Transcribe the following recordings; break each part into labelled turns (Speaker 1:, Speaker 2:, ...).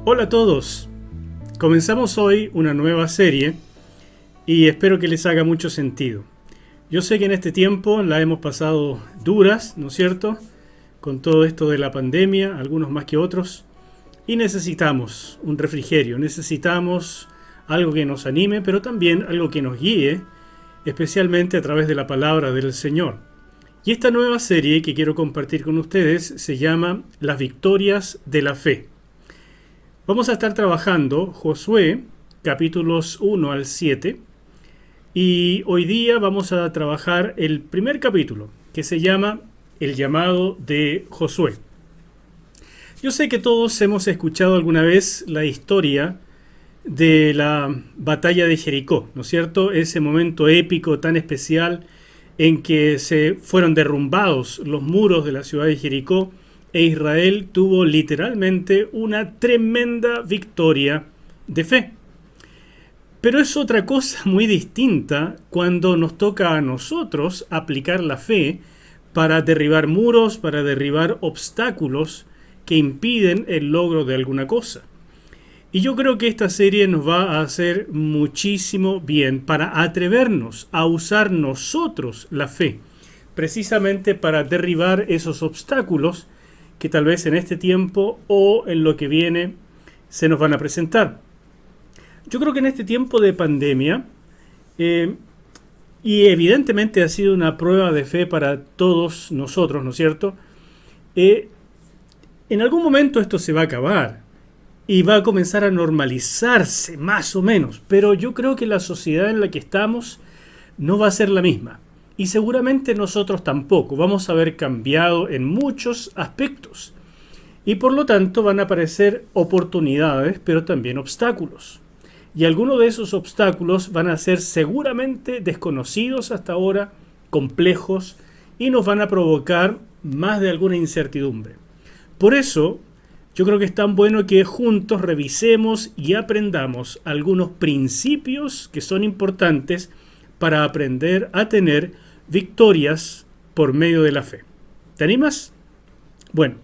Speaker 1: Hola a todos, comenzamos hoy una nueva serie y espero que les haga mucho sentido. Yo sé que en este tiempo la hemos pasado duras, ¿no es cierto? Con todo esto de la pandemia, algunos más que otros, y necesitamos un refrigerio, necesitamos algo que nos anime, pero también algo que nos guíe, especialmente a través de la palabra del Señor. Y esta nueva serie que quiero compartir con ustedes se llama Las Victorias de la Fe. Vamos a estar trabajando Josué, capítulos 1 al 7, y hoy día vamos a trabajar el primer capítulo, que se llama El llamado de Josué. Yo sé que todos hemos escuchado alguna vez la historia de la batalla de Jericó, ¿no es cierto? Ese momento épico tan especial en que se fueron derrumbados los muros de la ciudad de Jericó e Israel tuvo literalmente una tremenda victoria de fe. Pero es otra cosa muy distinta cuando nos toca a nosotros aplicar la fe para derribar muros, para derribar obstáculos que impiden el logro de alguna cosa. Y yo creo que esta serie nos va a hacer muchísimo bien para atrevernos a usar nosotros la fe, precisamente para derribar esos obstáculos que tal vez en este tiempo o en lo que viene se nos van a presentar. Yo creo que en este tiempo de pandemia, y evidentemente ha sido una prueba de fe para todos nosotros, ¿no es cierto? En algún momento esto se va a acabar y va a comenzar a normalizarse más o menos, pero yo creo que la sociedad en la que estamos no va a ser la misma. Y seguramente nosotros tampoco vamos a haber cambiado en muchos aspectos. Y por lo tanto van a aparecer oportunidades, pero también obstáculos. Y algunos de esos obstáculos van a ser seguramente desconocidos hasta ahora, complejos, y nos van a provocar más de alguna incertidumbre. Por eso, yo creo que es tan bueno que juntos revisemos y aprendamos algunos principios que son importantes para aprender a tener victorias por medio de la fe. ¿Te animas? Bueno,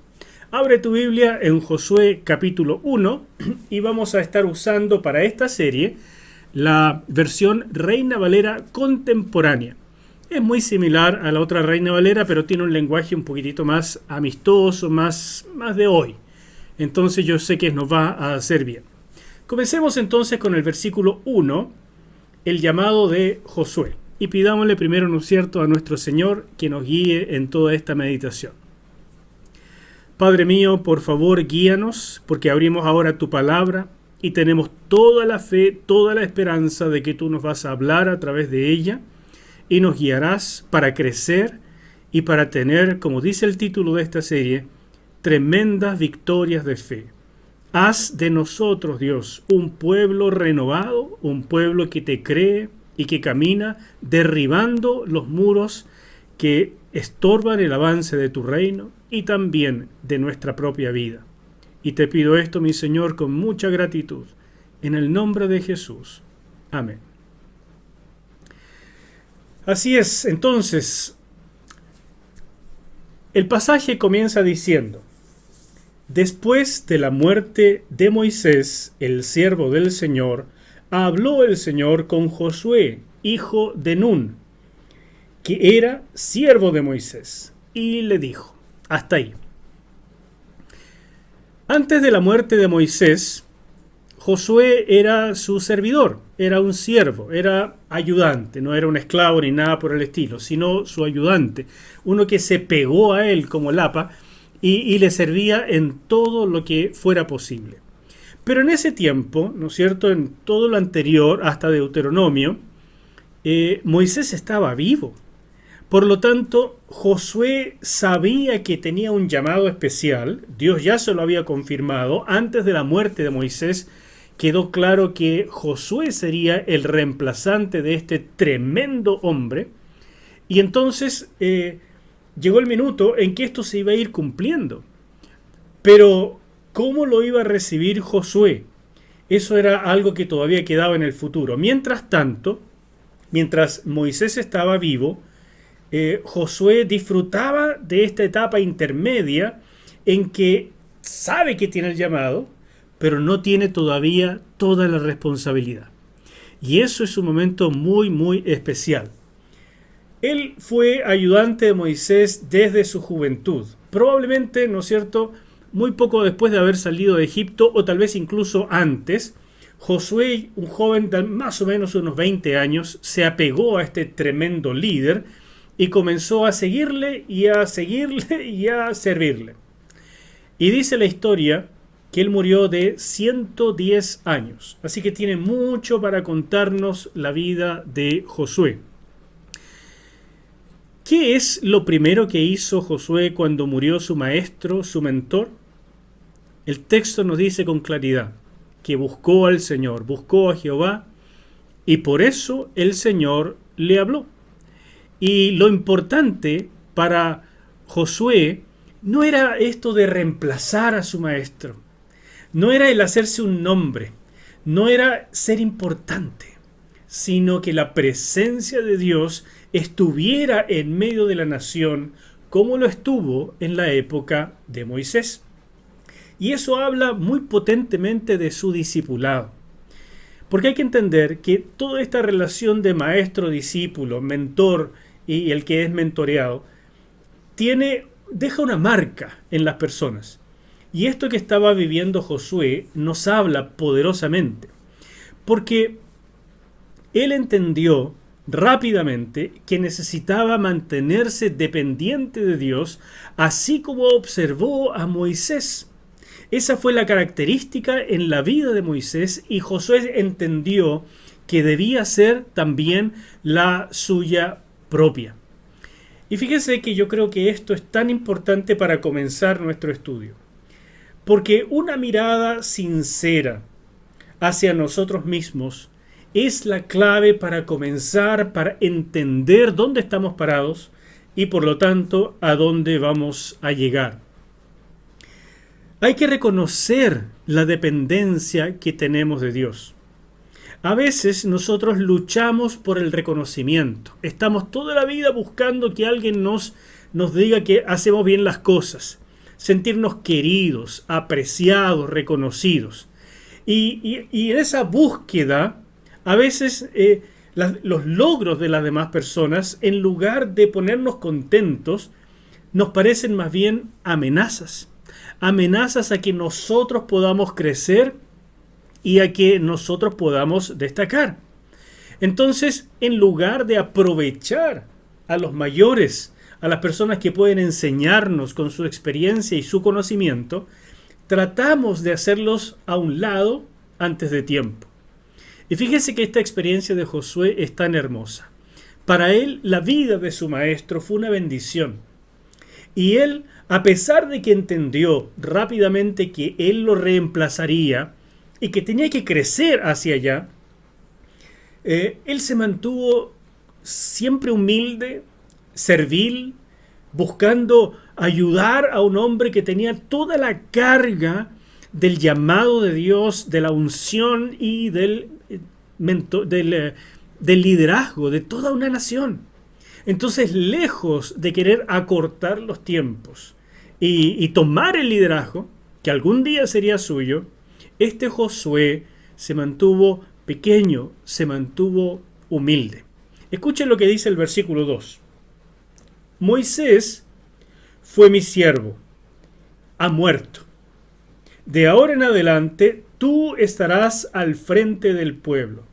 Speaker 1: abre tu Biblia en Josué capítulo 1 y vamos a estar usando para esta serie la versión Reina Valera contemporánea. Es muy similar a la otra Reina Valera, pero tiene un lenguaje un poquitito más amistoso, más de hoy. Entonces yo sé que nos va a hacer bien. Comencemos entonces con el versículo 1, el llamado de Josué. Y pidámosle primero, ¿no es cierto?, a nuestro Señor que nos guíe en toda esta meditación. Padre mío, por favor, guíanos, porque abrimos ahora tu palabra y tenemos toda la fe, toda la esperanza de que tú nos vas a hablar a través de ella y nos guiarás para crecer y para tener, como dice el título de esta serie, tremendas victorias de fe. Haz de nosotros, Dios, un pueblo renovado, un pueblo que te cree y que camina derribando los muros que estorban el avance de tu reino y también de nuestra propia vida. Y te pido esto, mi Señor, con mucha gratitud, en el nombre de Jesús. Amén. Así es, entonces, el pasaje comienza diciendo: después de la muerte de Moisés, el siervo del Señor, habló el Señor con Josué, hijo de Nun, que era siervo de Moisés, y le dijo, hasta ahí. Antes de la muerte de Moisés, Josué era su servidor, era un siervo, era ayudante, no era un esclavo ni nada por el estilo, sino su ayudante, uno que se pegó a él como lapa y le servía en todo lo que fuera posible. Pero en ese tiempo, ¿no es cierto?, en todo lo anterior, hasta Deuteronomio, Moisés estaba vivo. Por lo tanto, Josué sabía que tenía un llamado especial. Dios ya se lo había confirmado. Antes de la muerte de Moisés, quedó claro que Josué sería el reemplazante de este tremendo hombre. Y entonces llegó el minuto en que esto se iba a ir cumpliendo. Pero ¿cómo lo iba a recibir Josué? Eso era algo que todavía quedaba en el futuro. Mientras tanto, mientras Moisés estaba vivo, Josué disfrutaba de esta etapa intermedia en que sabe que tiene el llamado, pero no tiene todavía toda la responsabilidad. Y eso es un momento muy, muy especial. Él fue ayudante de Moisés desde su juventud. Probablemente, ¿no es cierto?, muy poco después de haber salido de Egipto, o tal vez incluso antes, Josué, un joven de más o menos unos 20 años, se apegó a este tremendo líder y comenzó a seguirle y a seguirle y a servirle. Y dice la historia que él murió de 110 años. Así que tiene mucho para contarnos la vida de Josué. ¿Qué es lo primero que hizo Josué cuando murió su maestro, su mentor? El texto nos dice con claridad que buscó al Señor, buscó a Jehová, y por eso el Señor le habló. Y lo importante para Josué no era esto de reemplazar a su maestro, no era el hacerse un nombre, no era ser importante, sino que la presencia de Dios estuviera en medio de la nación como lo estuvo en la época de Moisés. Y eso habla muy potentemente de su discipulado. Porque hay que entender que toda esta relación de maestro-discípulo, mentor y el que es mentoreado, deja una marca en las personas. Y esto que estaba viviendo Josué nos habla poderosamente. Porque él entendió rápidamente que necesitaba mantenerse dependiente de Dios, así como observó a Moisés. Esa fue la característica en la vida de Moisés, y Josué entendió que debía ser también la suya propia. Y fíjese que yo creo que esto es tan importante para comenzar nuestro estudio, porque una mirada sincera hacia nosotros mismos es la clave para comenzar, para entender dónde estamos parados y por lo tanto a dónde vamos a llegar. Hay que reconocer la dependencia que tenemos de Dios. A veces nosotros luchamos por el reconocimiento. Estamos toda la vida buscando que alguien nos diga que hacemos bien las cosas, sentirnos queridos, apreciados, reconocidos. Y en esa búsqueda, a veces los logros de las demás personas, en lugar de ponernos contentos, nos parecen más bien amenazas. Amenazas a que nosotros podamos crecer y a que nosotros podamos destacar. Entonces, en lugar de aprovechar a los mayores, a las personas que pueden enseñarnos con su experiencia y su conocimiento, tratamos de hacerlos a un lado antes de tiempo. Y fíjese que esta experiencia de Josué es tan hermosa. Para él, la vida de su maestro fue una bendición. Y él, a pesar de que entendió rápidamente que él lo reemplazaría y que tenía que crecer hacia allá, él se mantuvo siempre humilde, servil, buscando ayudar a un hombre que tenía toda la carga del llamado de Dios, de la unción y del liderazgo de toda una nación. Entonces, lejos de querer acortar los tiempos y tomar el liderazgo, que algún día sería suyo, este Josué se mantuvo pequeño, se mantuvo humilde. Escuchen lo que dice el versículo 2. Moisés fue mi siervo, ha muerto. De ahora en adelante tú estarás al frente del pueblo.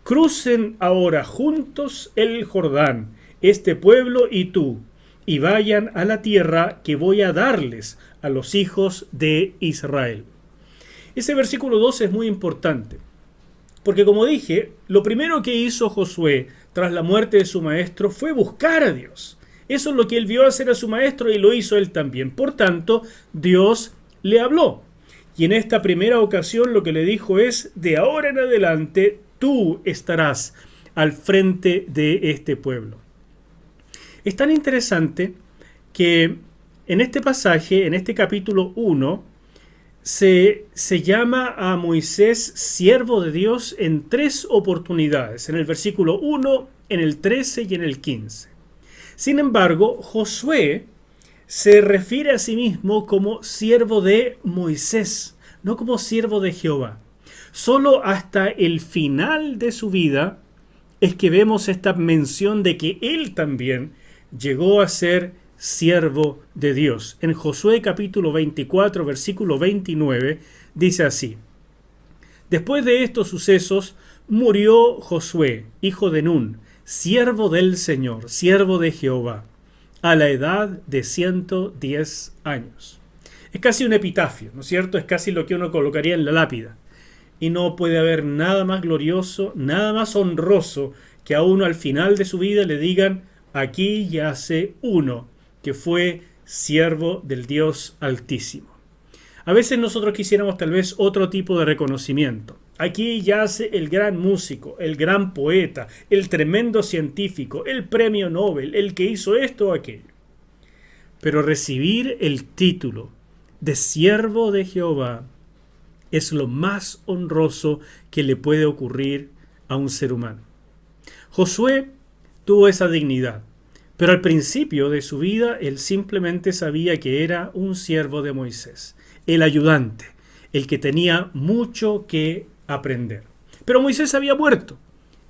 Speaker 1: Crucen ahora juntos el Jordán, este pueblo y tú, y vayan a la tierra que voy a darles a los hijos de Israel. Ese versículo 2 es muy importante, porque como dije, lo primero que hizo Josué tras la muerte de su maestro fue buscar a Dios. Eso es lo que él vio hacer a su maestro y lo hizo él también. Por tanto, Dios le habló. Y en esta primera ocasión lo que le dijo es: de ahora en adelante tú estarás al frente de este pueblo. Es tan interesante que en este pasaje, en este capítulo 1, se llama a Moisés siervo de Dios en 3 oportunidades, en el versículo 1, en el 13 y en el 15. Sin embargo, Josué se refiere a sí mismo como siervo de Moisés. no como siervo de Jehová. Solo hasta el final de su vida es que vemos esta mención de que él también llegó a ser siervo de Dios. En Josué capítulo 24, versículo 29, dice así: Después de estos sucesos, murió Josué, hijo de Nun, siervo del Señor, siervo de Jehová, a la edad de 110 años. Es casi un epitafio, ¿no es cierto? Es casi lo que uno colocaría en la lápida. Y no puede haber nada más glorioso, nada más honroso que a uno al final de su vida le digan: aquí yace uno que fue siervo del Dios Altísimo. A veces nosotros quisiéramos tal vez otro tipo de reconocimiento. Aquí yace el gran músico, el gran poeta, el tremendo científico, el premio Nobel, el que hizo esto o aquello. Pero recibir el título de siervo de Jehová es lo más honroso que le puede ocurrir a un ser humano. Josué tuvo esa dignidad, pero al principio de su vida él simplemente sabía que era un siervo de Moisés, el ayudante, el que tenía mucho que aprender. Pero Moisés había muerto.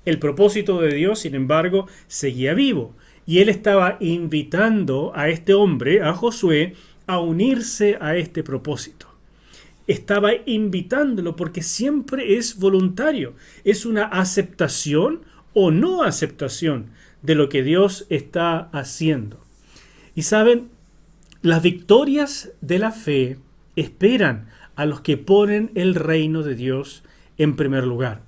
Speaker 1: El propósito de Dios, sin embargo, seguía vivo, y él estaba invitando a este hombre, a Josué, a unirse a este propósito. Estaba invitándolo porque siempre es voluntario, es una aceptación o no aceptación de lo que Dios está haciendo. Y saben, las victorias de la fe esperan a los que ponen el reino de Dios en primer lugar.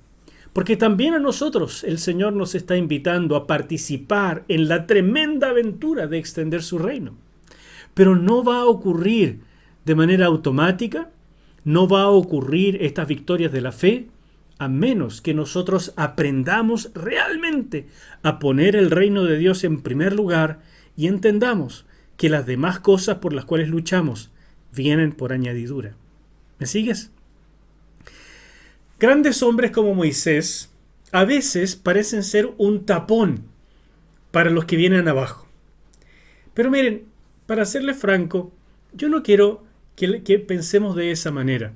Speaker 1: Porque también a nosotros el Señor nos está invitando a participar en la tremenda aventura de extender su reino. Pero no va a ocurrir de manera automática, no va a ocurrir estas victorias de la fe a menos que nosotros aprendamos realmente a poner el reino de Dios en primer lugar y entendamos que las demás cosas por las cuales luchamos vienen por añadidura. ¿Me sigues? Grandes hombres como Moisés a veces parecen ser un tapón para los que vienen abajo. Pero miren, para serles franco, yo no quiero que pensemos de esa manera.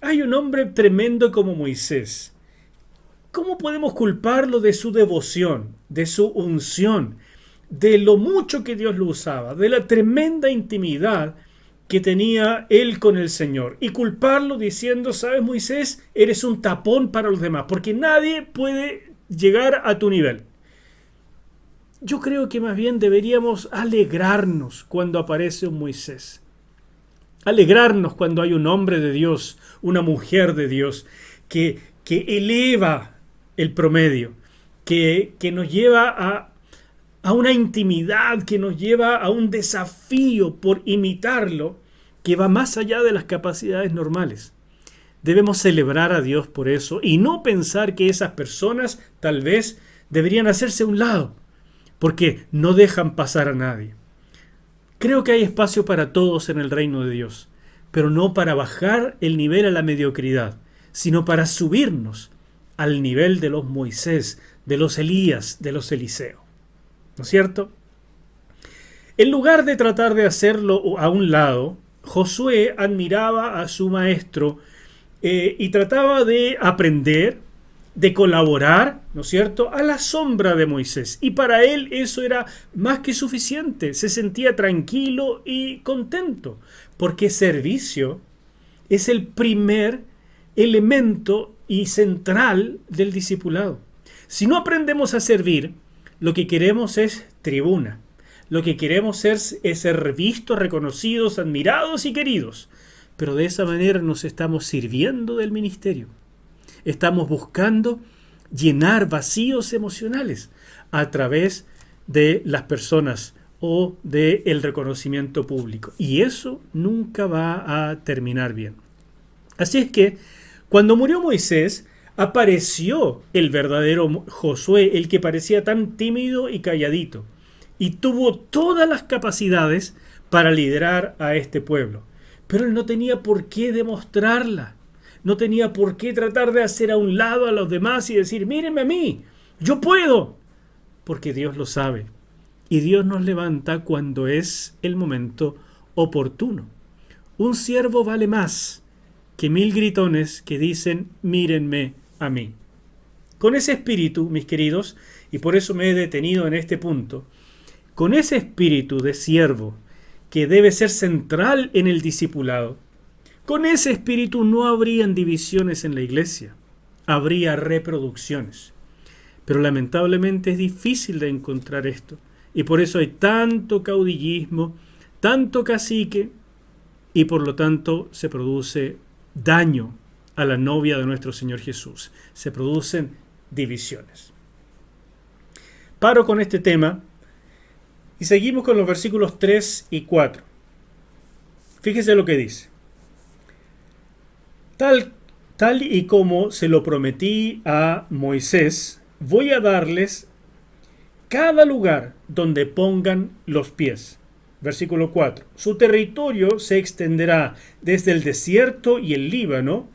Speaker 1: Hay un hombre tremendo como Moisés. ¿Cómo podemos culparlo de su devoción, de su unción, de lo mucho que Dios lo usaba, de la tremenda intimidad que tenía él con el Señor, y culparlo diciendo: sabes, Moisés, eres un tapón para los demás, porque nadie puede llegar a tu nivel? Yo creo que más bien deberíamos alegrarnos cuando aparece un Moisés. Alegrarnos cuando hay un hombre de Dios, una mujer de Dios, que eleva el promedio, que nos lleva a una intimidad, que nos lleva a un desafío por imitarlo, que va más allá de las capacidades normales. Debemos celebrar a Dios por eso y no pensar que esas personas tal vez deberían hacerse a un lado, porque no dejan pasar a nadie. Creo que hay espacio para todos en el reino de Dios, pero no para bajar el nivel a la mediocridad, sino para subirnos al nivel de los Moisés, de los Elías, de los Eliseo. ¿No es cierto? En lugar de tratar de hacerlo a un lado, Josué admiraba a su maestro y trataba de aprender, de colaborar, ¿no es cierto?, a la sombra de Moisés. Y para él eso era más que suficiente. Se sentía tranquilo y contento, porque servicio es el primer elemento y central del discipulado. Si no aprendemos a servir, lo que queremos es tribuna. Lo que queremos es ser vistos, reconocidos, admirados y queridos. Pero de esa manera nos estamos sirviendo del ministerio. Estamos buscando llenar vacíos emocionales a través de las personas o del reconocimiento público. Y eso nunca va a terminar bien. Así es que cuando murió Moisés, apareció el verdadero Josué, el que parecía tan tímido y calladito, y tuvo todas las capacidades para liderar a este pueblo. Pero él no tenía por qué demostrarla. No tenía por qué tratar de hacer a un lado a los demás y decir: mírenme a mí, yo puedo. Porque Dios lo sabe. Y Dios nos levanta cuando es el momento oportuno. Un siervo vale más que 1000 gritones que dicen, mírenme a mí. Con ese espíritu, mis queridos, y por eso me he detenido en este punto, con ese espíritu de siervo que debe ser central en el discipulado, con ese espíritu no habrían divisiones en la iglesia, habría reproducciones. Pero lamentablemente es difícil de encontrar esto, y por eso hay tanto caudillismo, tanto cacique, y por lo tanto se produce daño a la novia de nuestro Señor Jesús. Se producen divisiones. Paro con este tema y seguimos con los versículos 3 y 4. Fíjese lo que dice. Tal y como se lo prometí a Moisés, voy a darles cada lugar donde pongan los pies. Versículo 4. Su territorio se extenderá desde el desierto y el Líbano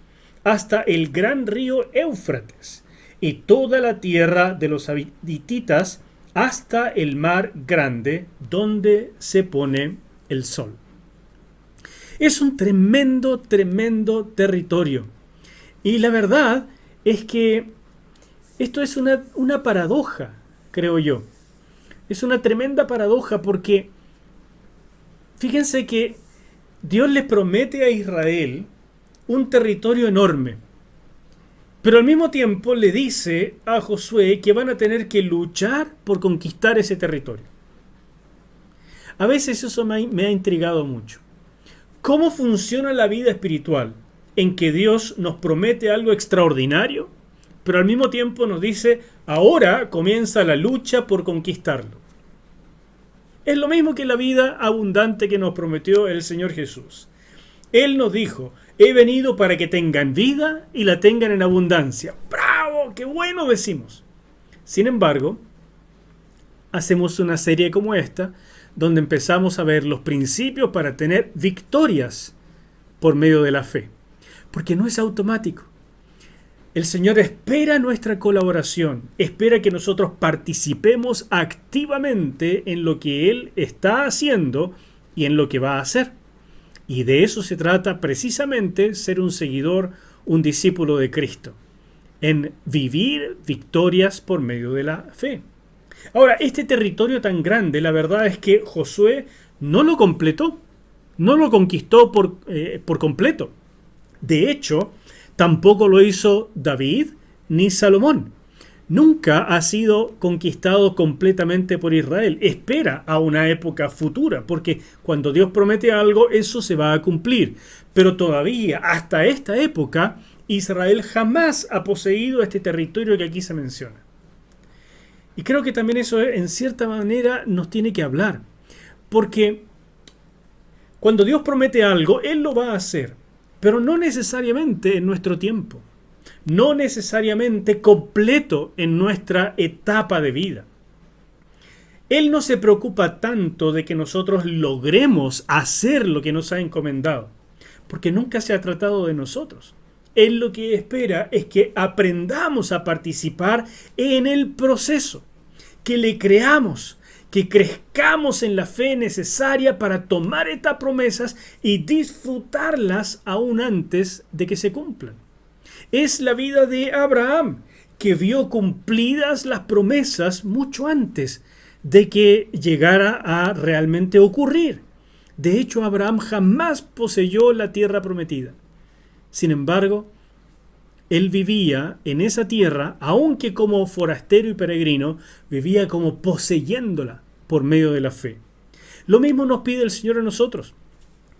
Speaker 1: hasta el gran río Éufrates y toda la tierra de los hititas hasta el mar grande donde se pone el sol. Es un tremendo, tremendo territorio. Y la verdad es que esto es una paradoja, creo yo. Es una tremenda paradoja porque fíjense que Dios les promete a Israel un territorio enorme, pero al mismo tiempo le dice a Josué que van a tener que luchar por conquistar ese territorio. A veces eso me ha intrigado mucho. ¿Cómo funciona la vida espiritual? En que Dios nos promete algo extraordinario, pero al mismo tiempo nos dice, ahora comienza la lucha por conquistarlo. Es lo mismo que la vida abundante que nos prometió el Señor Jesús. Él nos dijo, he venido para que tengan vida y la tengan en abundancia. ¡Bravo! ¡Qué bueno! Decimos. Sin embargo, hacemos una serie como esta, donde empezamos a ver los principios para tener victorias por medio de la fe. Porque no es automático. El Señor espera nuestra colaboración, espera que nosotros participemos activamente en lo que Él está haciendo y en lo que va a hacer. Y de eso se trata precisamente ser un seguidor, un discípulo de Cristo, en vivir victorias por medio de la fe. Ahora, este territorio tan grande, la verdad es que Josué no lo completó, no lo conquistó por completo. De hecho, tampoco lo hizo David ni Salomón. Nunca ha sido conquistado completamente por Israel. Espera a una época futura, porque cuando Dios promete algo, eso se va a cumplir. Pero todavía, hasta esta época, Israel jamás ha poseído este territorio que aquí se menciona. Y creo que también eso, en cierta manera, nos tiene que hablar. Porque cuando Dios promete algo, Él lo va a hacer. Pero no necesariamente en nuestro tiempo. No necesariamente completo en nuestra etapa de vida. Él no se preocupa tanto de que nosotros logremos hacer lo que nos ha encomendado. Porque nunca se ha tratado de nosotros. Él lo que espera es que aprendamos a participar en el proceso, que le creamos, que crezcamos en la fe necesaria para tomar estas promesas y disfrutarlas aún antes de que se cumplan. Es la vida de Abraham, que vio cumplidas las promesas mucho antes de que llegara a realmente ocurrir. De hecho, Abraham jamás poseyó la tierra prometida. Sin embargo, él vivía en esa tierra, aunque como forastero y peregrino, vivía como poseyéndola por medio de la fe. Lo mismo nos pide el Señor a nosotros,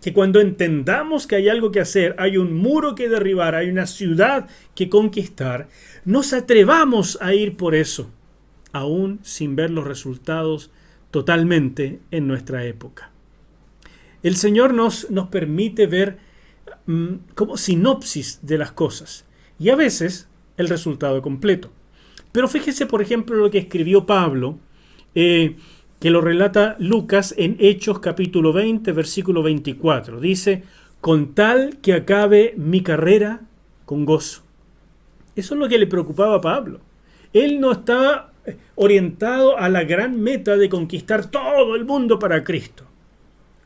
Speaker 1: que cuando entendamos que hay algo que hacer, hay un muro que derribar, hay una ciudad que conquistar, nos atrevamos a ir por eso, aún sin ver los resultados totalmente en nuestra época. El Señor nos permite ver como sinopsis de las cosas y a veces el resultado completo. Pero fíjese, por ejemplo, lo que escribió Pablo, que lo relata Lucas en Hechos capítulo 20, versículo 24. Dice, con tal que acabe mi carrera con gozo. Eso es lo que le preocupaba a Pablo. Él no estaba orientado a la gran meta de conquistar todo el mundo para Cristo.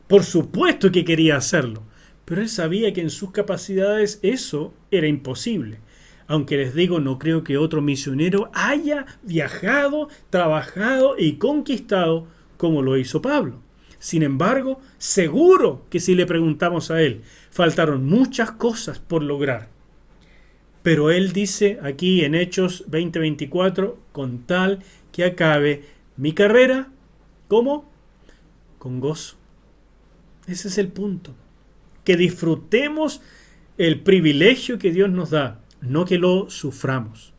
Speaker 1: Por supuesto que quería hacerlo, pero él sabía que en sus capacidades eso era imposible. Aunque les digo, no creo que otro misionero haya viajado, trabajado y conquistado como lo hizo Pablo. Sin embargo, seguro que si le preguntamos a él, faltaron muchas cosas por lograr. Pero él dice aquí en Hechos 20:24, con tal que acabe mi carrera, ¿cómo? Con gozo. Ese es el punto. Que disfrutemos el privilegio que Dios nos da, no que lo suframos.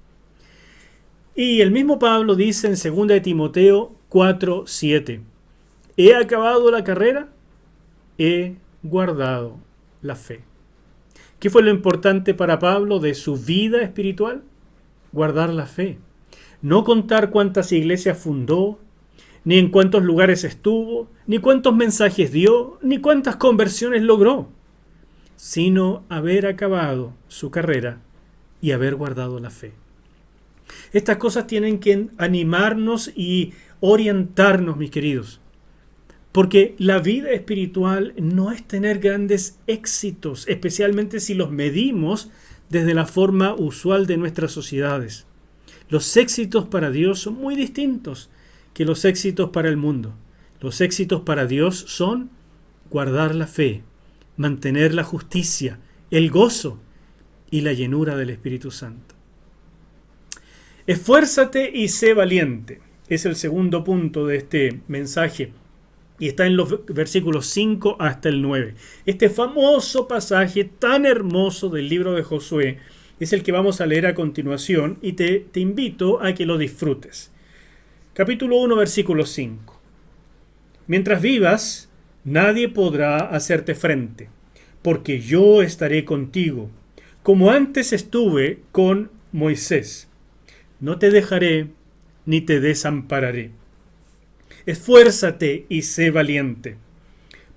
Speaker 1: Y el mismo Pablo dice en 2 de Timoteo 4:7, he acabado la carrera, he guardado la fe. ¿Qué fue lo importante para Pablo de su vida espiritual? Guardar la fe. No contar cuántas iglesias fundó, ni en cuántos lugares estuvo, ni cuántos mensajes dio, ni cuántas conversiones logró, sino haber acabado su carrera y haber guardado la fe. Estas cosas tienen que animarnos y orientarnos, mis queridos, porque la vida espiritual no es tener grandes éxitos, especialmente si los medimos desde la forma usual de nuestras sociedades. Los éxitos para Dios son muy distintos que los éxitos para el mundo. Los éxitos para Dios son guardar la fe, mantener la justicia, el gozo y la llenura del Espíritu Santo. Esfuérzate y sé valiente. Es el segundo punto de este mensaje y está en los versículos 5 hasta el 9. Este famoso pasaje tan hermoso del libro de Josué es el que vamos a leer a continuación y te invito a que lo disfrutes. Capítulo 1, versículo 5. Mientras vivas, nadie podrá hacerte frente, porque yo estaré contigo, como antes estuve con Moisés. No te dejaré ni te desampararé. Esfuérzate y sé valiente,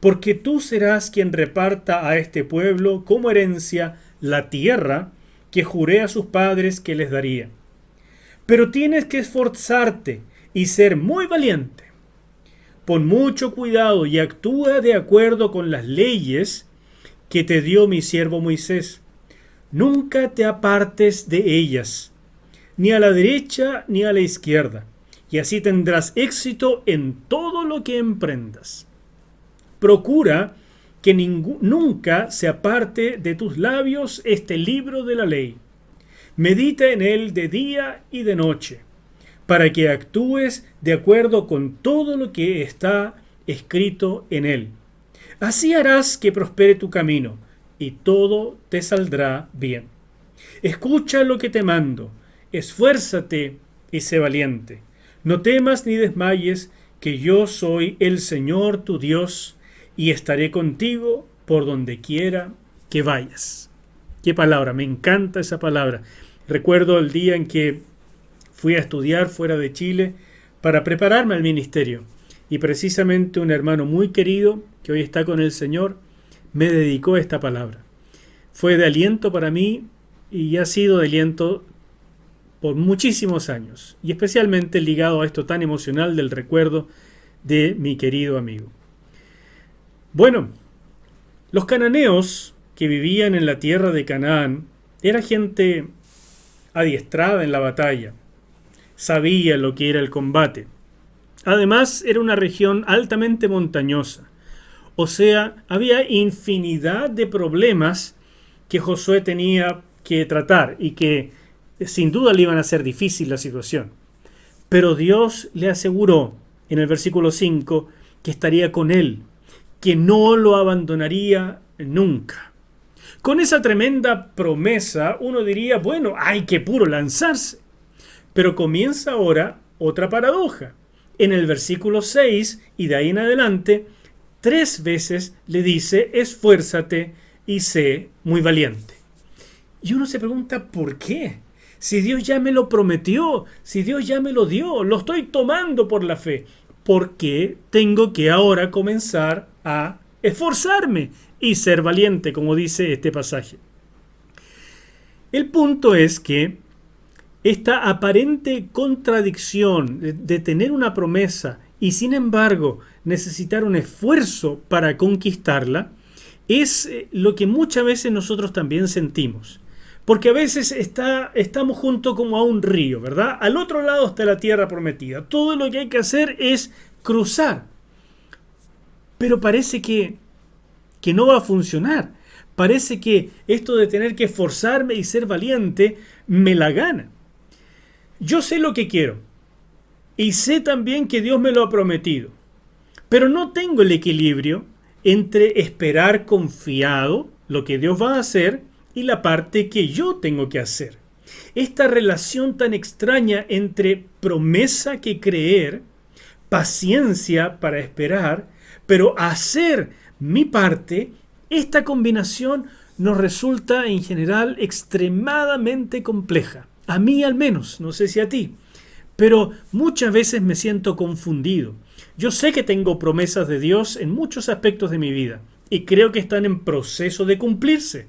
Speaker 1: porque tú serás quien reparta a este pueblo como herencia la tierra que juré a sus padres que les daría. Pero tienes que esforzarte y ser muy valiente. Pon mucho cuidado y actúa de acuerdo con las leyes que te dio mi siervo Moisés. Nunca te apartes de ellas, ni a la derecha ni a la izquierda, y así tendrás éxito en todo lo que emprendas. Procura que nunca se aparte de tus labios este libro de la ley. Medita en él de día y de noche, para que actúes de acuerdo con todo lo que está escrito en él. Así harás que prospere tu camino, y todo te saldrá bien. Escucha lo que te mando, esfuérzate y sé valiente. No temas ni desmayes, que yo soy el Señor tu Dios, y estaré contigo por donde quiera que vayas. Qué palabra, me encanta esa palabra. Recuerdo el día en que fui a estudiar fuera de Chile para prepararme al ministerio, y precisamente un hermano muy querido, que hoy está con el Señor, me dedicó esta palabra. Fue de aliento para mí y ha sido de aliento por muchísimos años, y especialmente ligado a esto tan emocional del recuerdo de mi querido amigo. Bueno, los cananeos que vivían en la tierra de Canaán era gente adiestrada en la batalla, sabía lo que era el combate. Además, era una región altamente montañosa, o sea, había infinidad de problemas que Josué tenía que tratar y que sin duda le iban a hacer difícil la situación. Pero Dios le aseguró en el versículo 5 que estaría con él, que no lo abandonaría nunca. Con esa tremenda promesa uno diría, bueno, hay que puro lanzarse. Pero comienza ahora otra paradoja. En el versículo 6 y de ahí en adelante, 3 veces le dice, esfuérzate y sé muy valiente. Y uno se pregunta, ¿por qué? Si Dios ya me lo prometió, si Dios ya me lo dio, lo estoy tomando por la fe. ¿Por qué tengo que ahora comenzar a esforzarme y ser valiente, como dice este pasaje? El punto es que esta aparente contradicción de tener una promesa y sin embargo necesitar un esfuerzo para conquistarla es lo que muchas veces nosotros también sentimos. Porque a veces estamos junto como a un río, ¿verdad? Al otro lado está la tierra prometida. Todo lo que hay que hacer es cruzar. Pero parece que no va a funcionar. Parece que esto de tener que esforzarme y ser valiente me la gana. Yo sé lo que quiero y sé también que Dios me lo ha prometido, pero no tengo el equilibrio entre esperar confiado lo que Dios va a hacer y la parte que yo tengo que hacer. Esta relación tan extraña entre promesa que creer, paciencia para esperar, pero hacer mi parte, esta combinación nos resulta en general extremadamente compleja. A mí al menos, no sé si a ti, pero muchas veces me siento confundido. Yo sé que tengo promesas de Dios en muchos aspectos de mi vida y creo que están en proceso de cumplirse.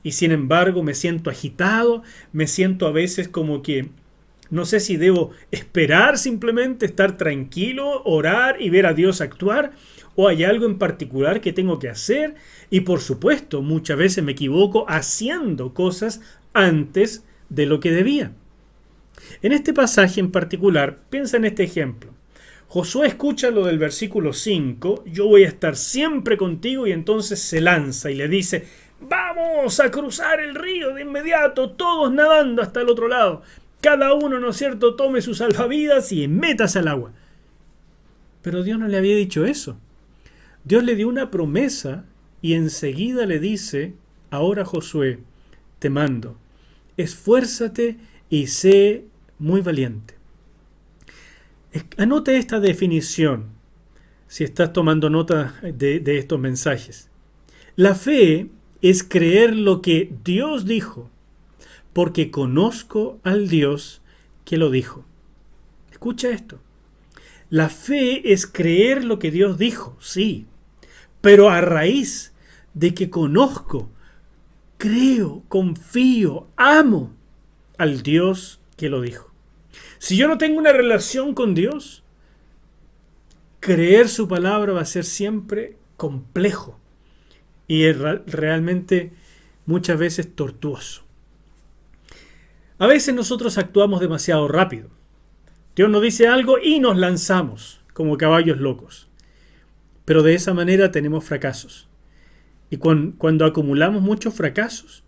Speaker 1: Y sin embargo me siento agitado, me siento a veces como que no sé si debo esperar simplemente, estar tranquilo, orar y ver a Dios actuar, o hay algo en particular que tengo que hacer. Y por supuesto, muchas veces me equivoco haciendo cosas antes de lo que debía. En este pasaje en particular, piensa en este ejemplo. Josué escucha lo del versículo 5, yo voy a estar siempre contigo, y entonces se lanza y le dice, vamos a cruzar el río de inmediato, todos nadando hasta el otro lado. Cada uno, ¿no es cierto?, tome sus salvavidas y métase al agua. Pero Dios no le había dicho eso. Dios le dio una promesa y enseguida le dice, ahora Josué, te mando, esfuérzate y sé muy valiente. Anote esta definición si estás tomando nota de estos mensajes. La fe es creer lo que Dios dijo, porque conozco al Dios que lo dijo. Escucha esto. La fe es creer lo que Dios dijo, sí, pero a raíz de que conozco, creo, confío, amo al Dios que lo dijo. Si yo no tengo una relación con Dios, creer su palabra va a ser siempre complejo y es realmente muchas veces tortuoso. A veces nosotros actuamos demasiado rápido. Dios nos dice algo y nos lanzamos como caballos locos. Pero de esa manera tenemos fracasos. Y cuando acumulamos muchos fracasos,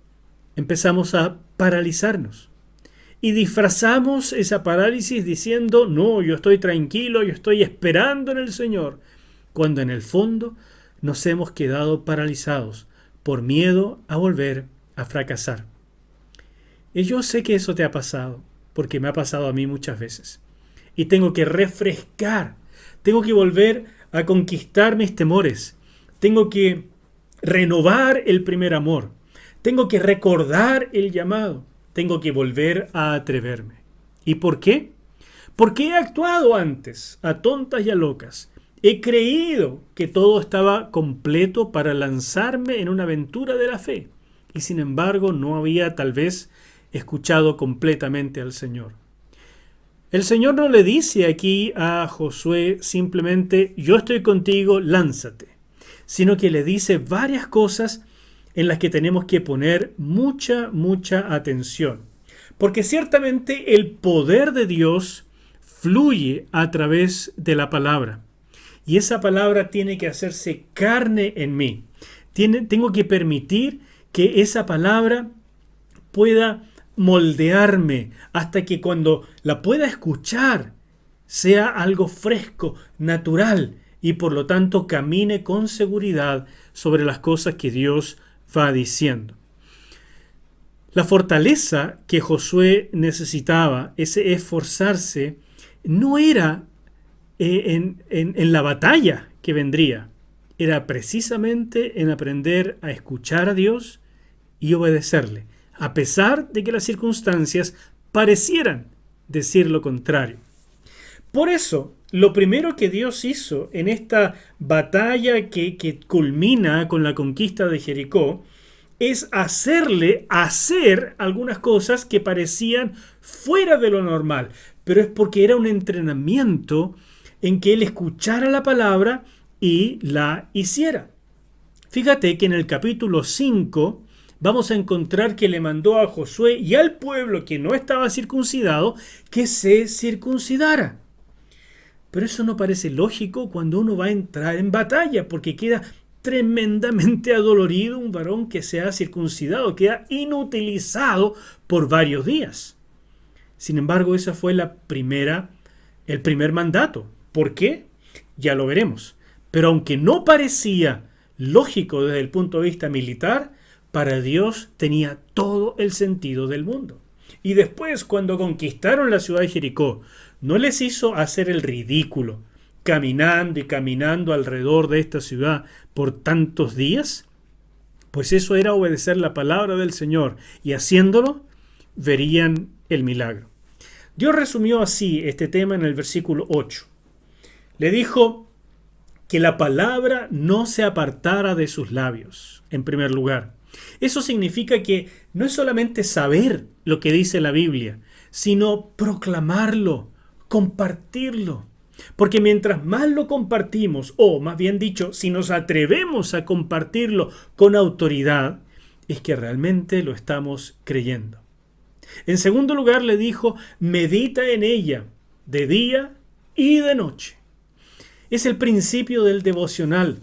Speaker 1: empezamos a paralizarnos. Y disfrazamos esa parálisis diciendo, no, yo estoy tranquilo, yo estoy esperando en el Señor. Cuando en el fondo nos hemos quedado paralizados por miedo a volver a fracasar. Y yo sé que eso te ha pasado, porque me ha pasado a mí muchas veces. Y tengo que refrescar, tengo que volver a conquistar mis temores, tengo que renovar el primer amor, tengo que recordar el llamado, tengo que volver a atreverme. ¿Y por qué? Porque he actuado antes, a tontas y a locas. He creído que todo estaba completo para lanzarme en una aventura de la fe. Y sin embargo no había tal vez escuchado completamente al Señor. El Señor no le dice aquí a Josué simplemente, yo estoy contigo, lánzate, sino que le dice varias cosas en las que tenemos que poner mucha atención. Porque ciertamente el poder de Dios fluye a través de la palabra. Y esa palabra tiene que hacerse carne en mí. Tengo que permitir que esa palabra pueda moldearme hasta que cuando la pueda escuchar sea algo fresco, natural y por lo tanto camine con seguridad sobre las cosas que Dios va diciendo. La fortaleza que Josué necesitaba, ese esforzarse, no era en la batalla que vendría, era precisamente en aprender a escuchar a Dios y obedecerle, a pesar de que las circunstancias parecieran decir lo contrario. Por eso, lo primero que Dios hizo en esta batalla que culmina con la conquista de Jericó es hacerle hacer algunas cosas que parecían fuera de lo normal, pero es porque era un entrenamiento en que él escuchara la palabra y la hiciera. Fíjate que en el capítulo 5 vamos a encontrar que le mandó a Josué y al pueblo que no estaba circuncidado que se circuncidara. Pero eso no parece lógico cuando uno va a entrar en batalla, porque queda tremendamente adolorido un varón que se ha circuncidado, queda inutilizado por varios días. Sin embargo, esa fue el primer mandato. ¿Por qué? Ya lo veremos. Pero aunque no parecía lógico desde el punto de vista militar, para Dios tenía todo el sentido del mundo. Y después, cuando conquistaron la ciudad de Jericó, no les hizo hacer el ridículo, caminando y caminando alrededor de esta ciudad por tantos días. Pues eso era obedecer la palabra del Señor, y haciéndolo, verían el milagro. Dios resumió así este tema en el versículo 8. Le dijo que la palabra no se apartara de sus labios, en primer lugar. Eso significa que no es solamente saber lo que dice la Biblia, sino proclamarlo, compartirlo. Porque mientras más lo compartimos, o más bien dicho, si nos atrevemos a compartirlo con autoridad, es que realmente lo estamos creyendo. En segundo lugar le dijo, medita en ella de día y de noche. Es el principio del devocional.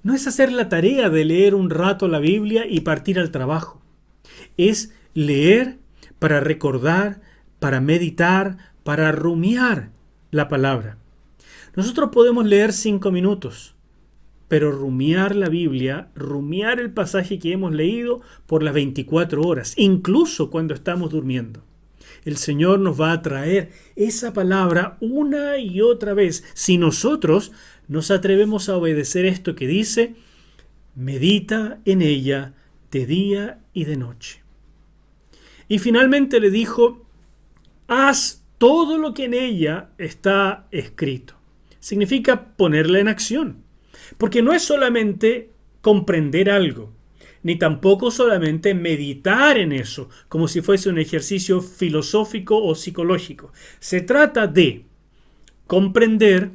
Speaker 1: No es hacer la tarea de leer un rato la Biblia y partir al trabajo. Es leer para recordar, para meditar, para rumiar la palabra. Nosotros podemos leer 5 minutos, pero rumiar la Biblia, rumiar el pasaje que hemos leído por las 24 horas, incluso cuando estamos durmiendo. El Señor nos va a traer esa palabra una y otra vez si nosotros nos atrevemos a obedecer esto que dice, medita en ella de día y de noche. Y finalmente le dijo, haz todo lo que en ella está escrito. Significa ponerla en acción. Porque no es solamente comprender algo, ni tampoco solamente meditar en eso, como si fuese un ejercicio filosófico o psicológico. Se trata de comprender,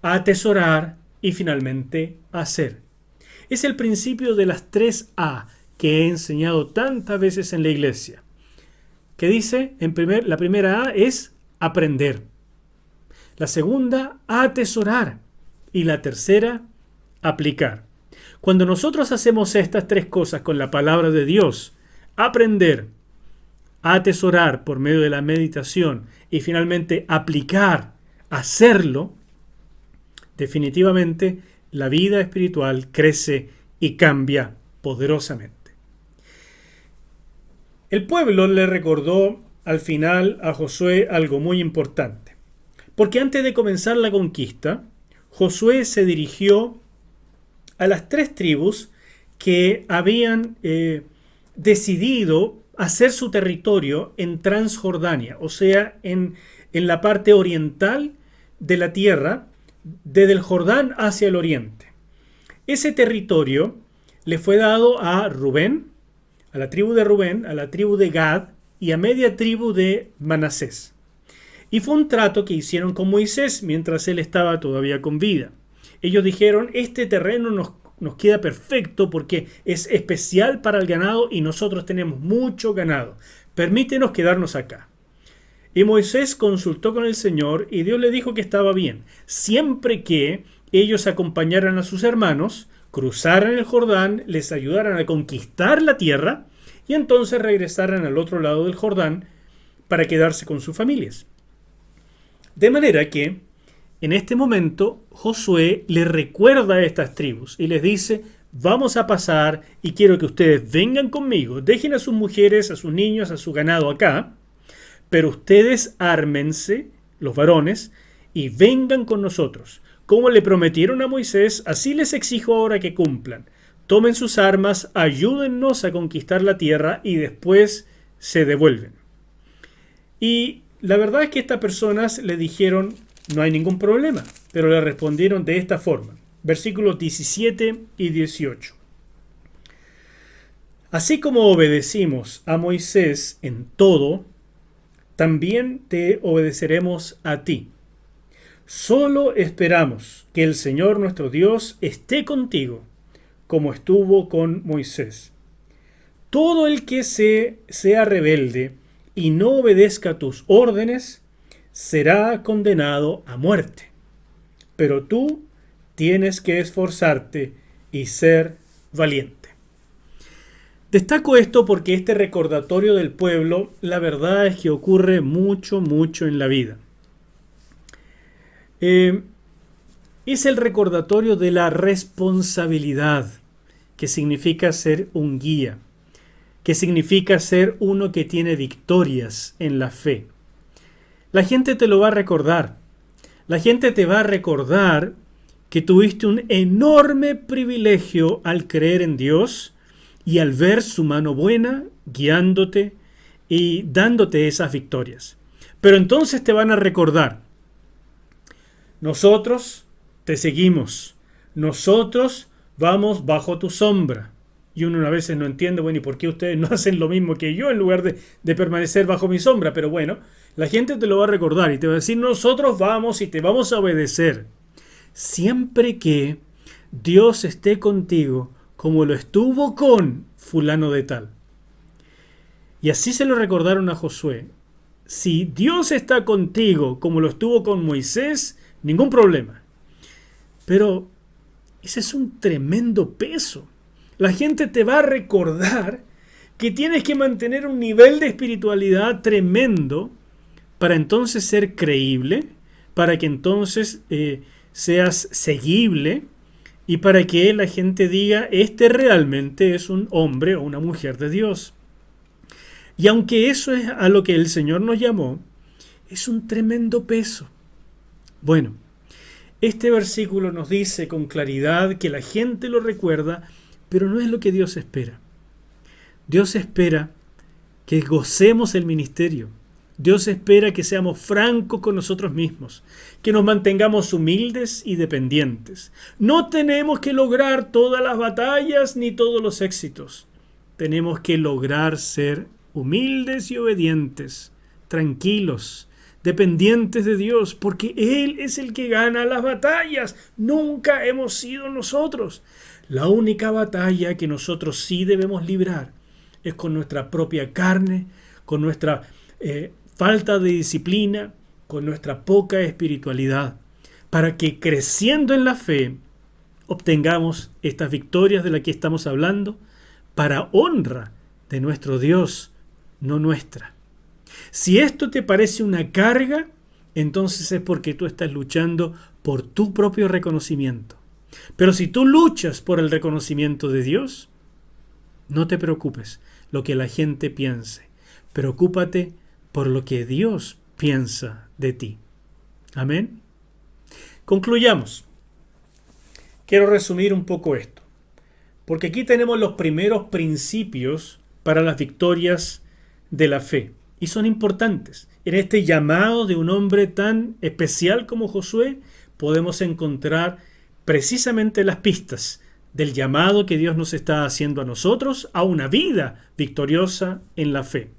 Speaker 1: atesorar y finalmente hacer. Es el principio de las 3 A que he enseñado tantas veces en la iglesia. Que dice, la primera A es aprender. La segunda, atesorar. Y la tercera, aplicar. Cuando nosotros hacemos estas 3 cosas con la palabra de Dios, aprender, atesorar por medio de la meditación y finalmente aplicar, hacerlo, definitivamente la vida espiritual crece y cambia poderosamente. El pueblo le recordó al final a Josué algo muy importante, porque antes de comenzar la conquista, Josué se dirigió a las 3 tribus que habían decidido hacer su territorio en Transjordania, o sea, en la parte oriental de la tierra, desde el Jordán hacia el oriente. Ese territorio le fue dado a Rubén, a la tribu de Rubén, a la tribu de Gad y a media tribu de Manasés. Y fue un trato que hicieron con Moisés mientras él estaba todavía con vida. Ellos dijeron, este terreno nos queda perfecto porque es especial para el ganado y nosotros tenemos mucho ganado. Permítenos quedarnos acá. Y Moisés consultó con el Señor y Dios le dijo que estaba bien, siempre que ellos acompañaran a sus hermanos, cruzaran el Jordán, les ayudaran a conquistar la tierra y entonces regresaran al otro lado del Jordán para quedarse con sus familias. De manera que, en este momento, Josué le recuerda a estas tribus y les dice, vamos a pasar y quiero que ustedes vengan conmigo, dejen a sus mujeres, a sus niños, a su ganado acá, pero ustedes ármense, los varones, y vengan con nosotros. Como le prometieron a Moisés, así les exijo ahora que cumplan. Tomen sus armas, ayúdennos a conquistar la tierra y después se devuelven. Y la verdad es que estas personas le dijeron, no hay ningún problema, pero le respondieron de esta forma. Versículos 17 y 18. Así como obedecimos a Moisés en todo, también te obedeceremos a ti. Solo esperamos que el Señor nuestro Dios esté contigo, como estuvo con Moisés. Todo el que sea rebelde y no obedezca tus órdenes será condenado a muerte. Pero tú tienes que esforzarte y ser valiente. Destaco esto porque este recordatorio del pueblo, la verdad es que ocurre mucho en la vida. Es el recordatorio de la responsabilidad, que significa ser un guía, que significa ser uno que tiene victorias en la fe. La gente te lo va a recordar. La gente te va a recordar que tuviste un enorme privilegio al creer en Dios y al ver su mano buena guiándote y dándote esas victorias. Pero entonces te van a recordar: nosotros te seguimos, nosotros vamos bajo tu sombra. Y uno a veces no entiende, bueno, ¿y por qué ustedes no hacen lo mismo que yo en lugar de permanecer bajo mi sombra? Pero bueno, la gente te lo va a recordar y te va a decir: nosotros vamos y te vamos a obedecer. Siempre que Dios esté contigo como lo estuvo con fulano de tal. Y así se lo recordaron a Josué. Si Dios está contigo como lo estuvo con Moisés, ningún problema. Pero ese es un tremendo peso. La gente te va a recordar que tienes que mantener un nivel de espiritualidad tremendo para entonces ser creíble, para que entonces seas seguible y para que la gente diga: este realmente es un hombre o una mujer de Dios. Y aunque eso es a lo que el Señor nos llamó, es un tremendo peso. Bueno, este versículo nos dice con claridad que la gente lo recuerda, pero no es lo que Dios espera. Dios espera que gocemos el ministerio. Dios espera que seamos francos con nosotros mismos, que nos mantengamos humildes y dependientes. No tenemos que lograr todas las batallas ni todos los éxitos. Tenemos que lograr ser humildes y obedientes, tranquilos, dependientes de Dios, porque Él es el que gana las batallas. Nunca hemos sido nosotros. La única batalla que nosotros sí debemos librar es con nuestra propia carne, con nuestra falta de disciplina, con nuestra poca espiritualidad, para que creciendo en la fe obtengamos estas victorias de las que estamos hablando, para honra de nuestro Dios, no nuestra. Si esto te parece una carga, entonces es porque tú estás luchando por tu propio reconocimiento. Pero si tú luchas por el reconocimiento de Dios, no te preocupes lo que la gente piense. Preocúpate por lo que Dios piensa de ti. Amén. Concluyamos. Quiero resumir un poco esto, porque aquí tenemos los primeros principios para las victorias de la fe, y son importantes. En este llamado de un hombre tan especial como Josué, podemos encontrar precisamente las pistas del llamado que Dios nos está haciendo a nosotros a una vida victoriosa en la fe.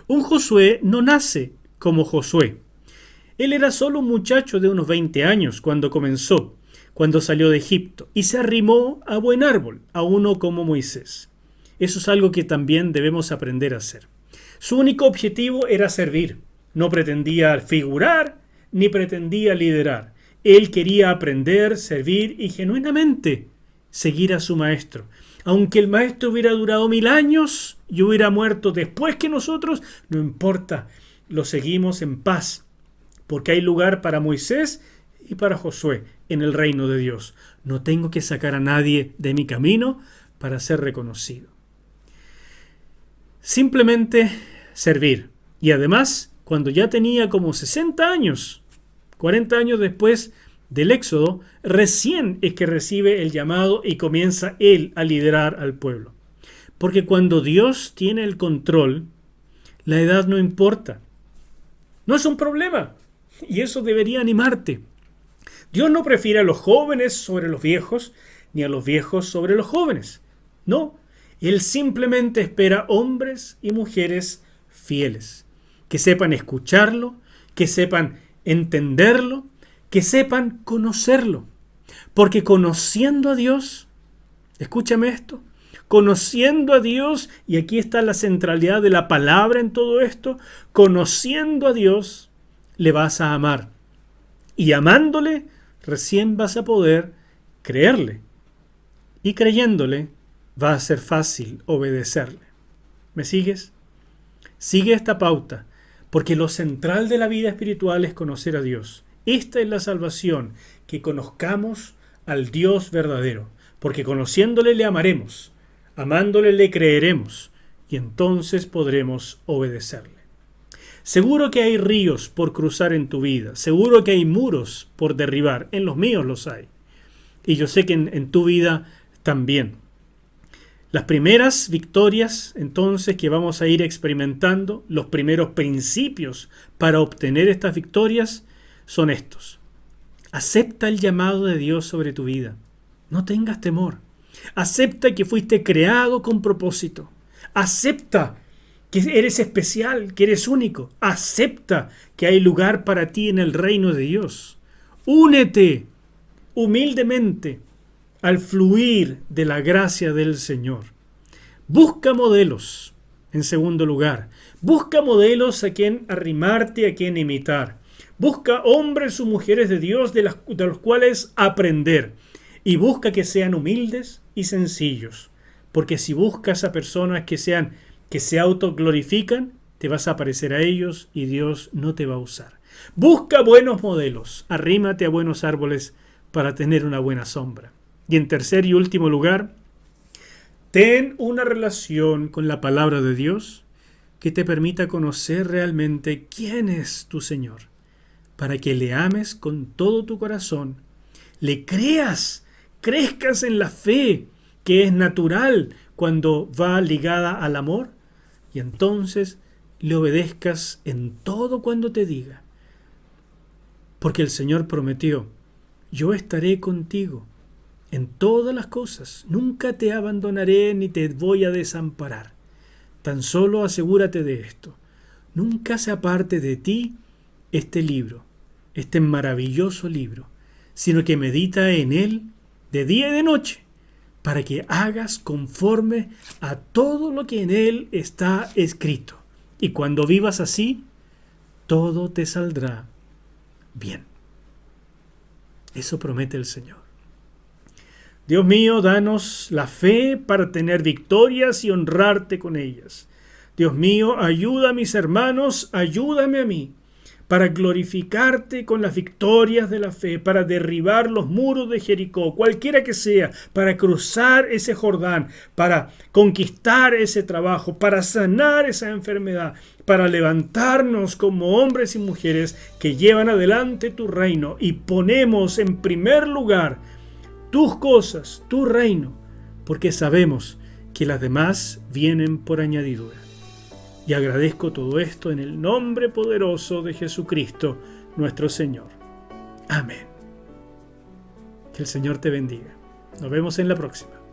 Speaker 1: Un Josué no nace como Josué. Él era solo un muchacho de unos 20 años cuando comenzó, cuando salió de Egipto, y se arrimó a buen árbol, a uno como Moisés. Eso es algo que también debemos aprender a hacer. Su único objetivo era servir. No pretendía figurar ni pretendía liderar. Él quería aprender, servir y genuinamente seguir a su maestro. Aunque el maestro hubiera durado 1000 años y hubiera muerto después que nosotros, no importa, lo seguimos en paz, porque hay lugar para Moisés y para Josué en el reino de Dios. No tengo que sacar a nadie de mi camino para ser reconocido. Simplemente servir. Y además, cuando ya tenía como 60 años, 40 años después del Éxodo, recién es que recibe el llamado y comienza él a liderar al pueblo. Porque cuando Dios tiene el control, la edad no importa. No es un problema. Y eso debería animarte. Dios no prefiere a los jóvenes sobre los viejos, ni a los viejos sobre los jóvenes. No. Él simplemente espera hombres y mujeres fieles, que sepan escucharlo, que sepan entenderlo, que sepan conocerlo. Porque conociendo a Dios, Escúchame esto. Conociendo a Dios, y aquí está la centralidad de la palabra en todo esto, conociendo a Dios, le vas a amar. Y amándole, recién vas a poder creerle. Y creyéndole, va a ser fácil obedecerle. ¿Me sigues? Sigue esta pauta, porque lo central de la vida espiritual es conocer a Dios. Esta es la salvación, que conozcamos al Dios verdadero, porque conociéndole le amaremos, amándole le creeremos, y entonces podremos obedecerle. Seguro que hay ríos por cruzar en tu vida, seguro que hay muros por derribar, en los míos los hay, y yo sé que en tu vida también. Las primeras victorias, entonces, que vamos a ir experimentando, los primeros principios para obtener estas victorias, son estos. Acepta el llamado de Dios sobre tu vida. No tengas temor. Acepta que fuiste creado con propósito. Acepta que eres especial, que eres único. Acepta que hay lugar para ti en el reino de Dios. Únete humildemente al fluir de la gracia del Señor. Busca modelos, en segundo lugar. Busca modelos a quien arrimarte, a quien imitar. Busca hombres o mujeres de Dios de los cuales aprender. Y busca que sean humildes y sencillos. Porque si buscas a personas que se autoglorifican, te vas a parecer a ellos y Dios no te va a usar. Busca buenos modelos. Arrímate a buenos árboles para tener una buena sombra. Y en tercer y último lugar, ten una relación con la palabra de Dios que te permita conocer realmente quién es tu Señor, para que le ames con todo tu corazón, le creas, crezcas en la fe, que es natural cuando va ligada al amor, y entonces le obedezcas en todo cuando te diga. Porque el Señor prometió, yo estaré contigo en todas las cosas, nunca te abandonaré ni te voy a desamparar. Tan solo asegúrate de esto, nunca se aparte de ti este libro, este maravilloso libro, sino que medita en él de día y de noche, para que hagas conforme a todo lo que en él está escrito. Y cuando vivas así, todo te saldrá bien. Eso promete el Señor. Dios mío, danos la fe para tener victorias y honrarte con ellas. Dios mío, ayuda a mis hermanos, ayúdame a mí, para glorificarte con las victorias de la fe, para derribar los muros de Jericó, cualquiera que sea, para cruzar ese Jordán, para conquistar ese trabajo, para sanar esa enfermedad, para levantarnos como hombres y mujeres que llevan adelante tu reino y ponemos en primer lugar tus cosas, tu reino, porque sabemos que las demás vienen por añadidura. Y agradezco todo esto en el nombre poderoso de Jesucristo, nuestro Señor. Amén. Que el Señor te bendiga. Nos vemos en la próxima.